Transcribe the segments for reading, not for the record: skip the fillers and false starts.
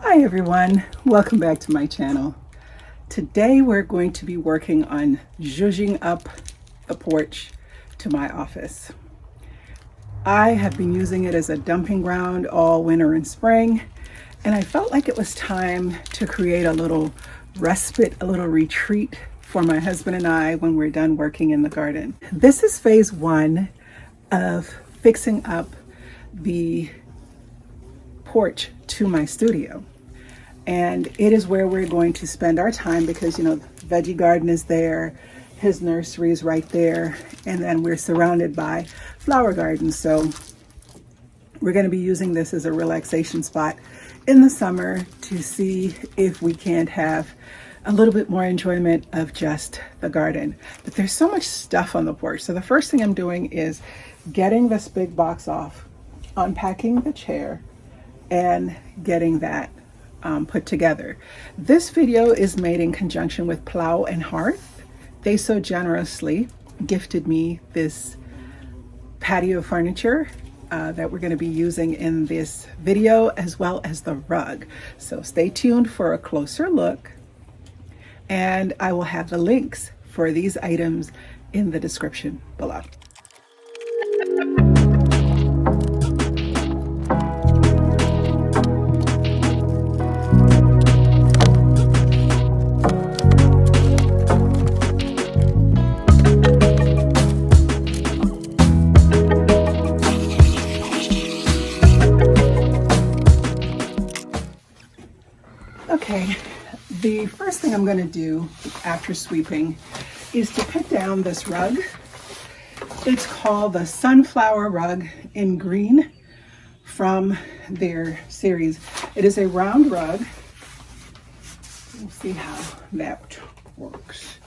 Hi everyone, welcome back to my channel. Today we're going to be working on zhuzhing up the porch to my office. I have been using it as a dumping ground all winter and spring, and I felt like it was time to create a little respite, a little retreat for my husband and I when we're done working in the garden. This is phase one of fixing up the porch to my studio. And it is where we're going to spend our time because, the veggie garden is there, his nursery is right there, and then we're surrounded by flower gardens. So we're going to be using this as a relaxation spot in the summer to see if we can't have a little bit more enjoyment of just the garden. But there's so much stuff on the porch. So the first thing I'm doing is getting this big box off, unpacking the chair, and getting that put together. This video is made in conjunction with Plow and Hearth. They so generously gifted me this patio furniture that we're going to be using in this video, as well as the rug. So stay tuned for a closer look, and I will have the links for these items in the description below. Okay, the first thing I'm going to do after sweeping is to put down this rug. It's called the Sunflower Rug in green from their series. It is a round rug. We'll see how that works.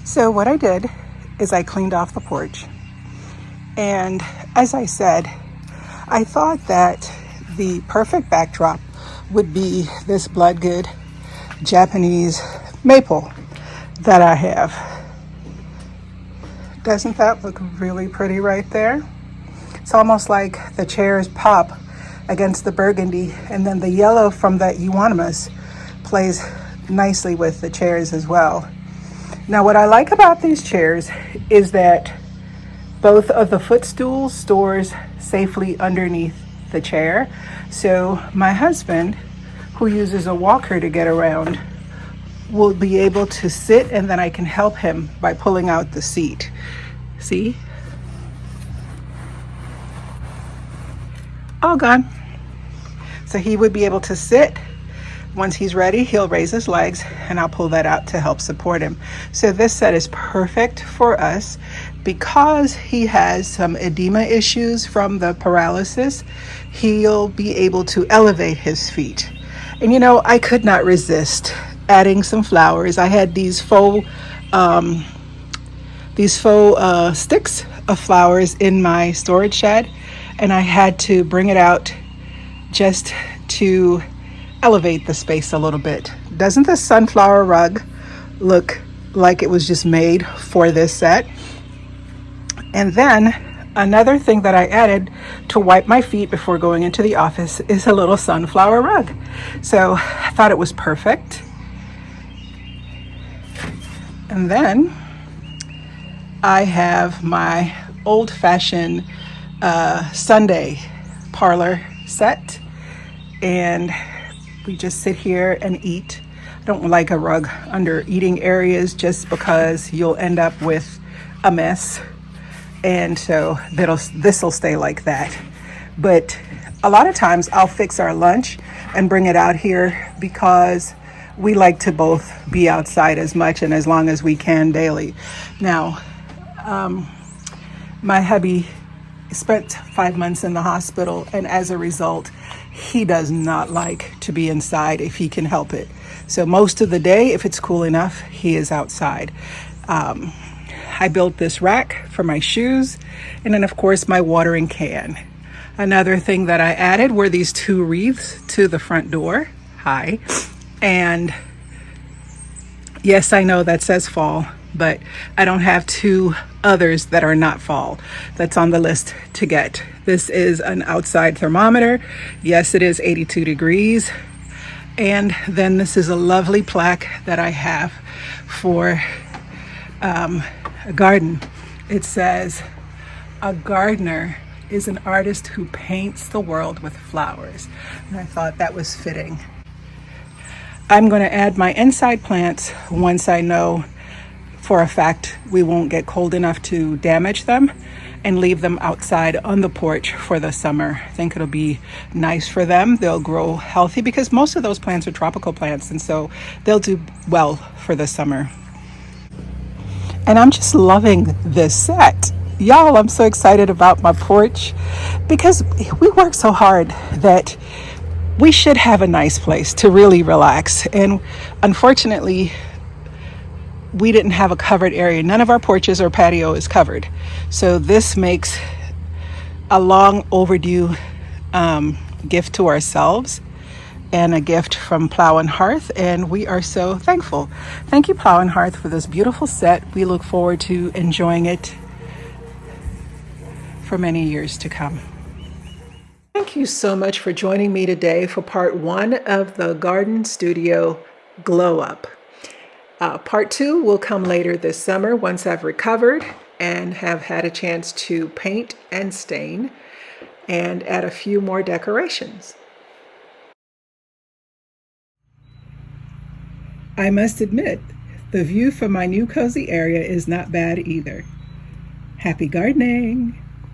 So what I did is I cleaned off the porch. And as I said, I thought that the perfect backdrop would be this Bloodgood Japanese maple that I have. Doesn't that look really pretty right there? It's almost like the chairs pop against the burgundy, and then the yellow from the euonymus plays nicely with the chairs as well. Now what I like about these chairs is that both of the footstools stores safely underneath the chair. So my husband, who uses a walker to get around, will be able to sit, and then I can help him by pulling out the seat. See? All gone. So he would be able to sit. Once he's ready, he'll raise his legs and I'll pull that out to help support him. So this set is perfect for us because he has some edema issues from the paralysis. He'll be able to elevate his feet. And you know, I could not resist adding some flowers. I had these faux sticks of flowers in my storage shed, and I had to bring it out just to elevate the space a little bit. Doesn't the sunflower rug look like it was just made for this set? And then another thing that I added to wipe my feet before going into the office is a little sunflower rug. So I thought it was perfect. And then I have my old-fashioned Sunday parlor set, and we just sit here and eat. I don't like a rug under eating areas just because you'll end up with a mess, and so this will stay like that. But a lot of times I'll fix our lunch and bring it out here because we like to both be outside as much and as long as we can daily. Now, my hubby spent 5 months in the hospital, and as a result, he does not like to be inside if he can help it. So most of the day, if it's cool enough, he is outside. I built this rack for my shoes, and then of course my watering can. Another thing that I added were these 2 wreaths to the front door. Hi. And yes, I know that says fall, but I don't have 2 others that are not fall that's on the list to get. This is an outside thermometer. Yes, it is 82 degrees. And then this is a lovely plaque that I have for a garden. It says, "A gardener is an artist who paints the world with flowers." And I thought that was fitting. I'm going to add my inside plants once I know for a fact we won't get cold enough to damage them, and leave them outside on the porch for the summer. I think it'll be nice for them. They'll grow healthy because most of those plants are tropical plants, and so they'll do well for the summer. And I'm just loving this set. Y'all, I'm so excited about my porch because we work so hard that we should have a nice place to really relax. And unfortunately, we didn't have a covered area. None of our porches or patio is covered. So this makes a long overdue gift to ourselves and a gift from Plow and Hearth, and we are so thankful. Thank you, Plow and Hearth, for this beautiful set. We look forward to enjoying it for many years to come. Thank you so much for joining me today for part 1 of the Garden Studio Glow Up. Part 2 will come later this summer once I've recovered and have had a chance to paint and stain and add a few more decorations. I must admit, the view from my new cozy area is not bad either. Happy gardening!